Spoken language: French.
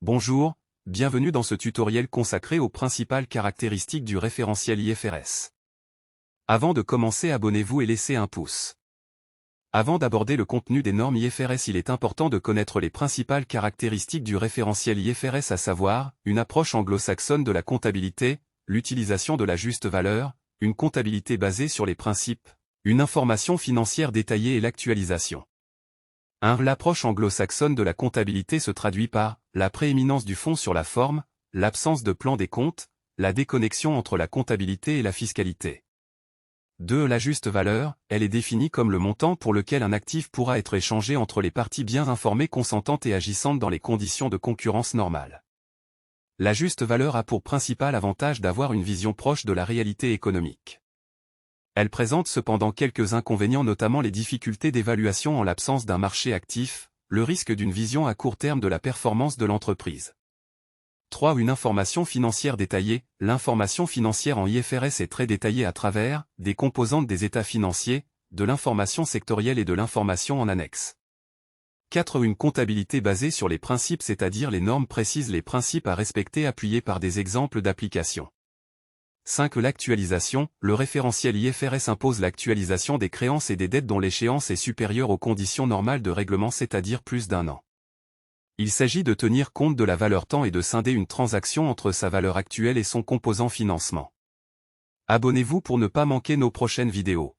Bonjour, bienvenue dans ce tutoriel consacré aux principales caractéristiques du référentiel IFRS. Avant de commencer, abonnez-vous et laissez un pouce. Avant d'aborder le contenu des normes IFRS, il est important de connaître les principales caractéristiques du référentiel IFRS, à savoir, une approche anglo-saxonne de la comptabilité, l'utilisation de la juste valeur, une comptabilité basée sur les principes, une information financière détaillée et l'actualisation. 1. L'approche anglo-saxonne de la comptabilité se traduit par la prééminence du fond sur la forme, l'absence de plan des comptes, la déconnexion entre la comptabilité et la fiscalité. 2. La juste valeur, elle est définie comme le montant pour lequel un actif pourra être échangé entre les parties bien informées consentantes et agissantes dans les conditions de concurrence normales. La juste valeur a pour principal avantage d'avoir une vision proche de la réalité économique. Elle présente cependant quelques inconvénients, notamment les difficultés d'évaluation en l'absence d'un marché actif, le risque d'une vision à court terme de la performance de l'entreprise. 3. Une information financière détaillée. L'information financière en IFRS est très détaillée à travers des composantes des états financiers, de l'information sectorielle et de l'information en annexe. 4. Une comptabilité basée sur les principes, c'est-à-dire les normes précisent les principes à respecter appuyés par des exemples d'application. 5. L'actualisation. Le référentiel IFRS impose l'actualisation des créances et des dettes dont l'échéance est supérieure aux conditions normales de règlement, c'est-à-dire plus d'1 an. Il s'agit de tenir compte de la valeur temps et de scinder une transaction entre sa valeur actuelle et son composant financement. Abonnez-vous pour ne pas manquer nos prochaines vidéos.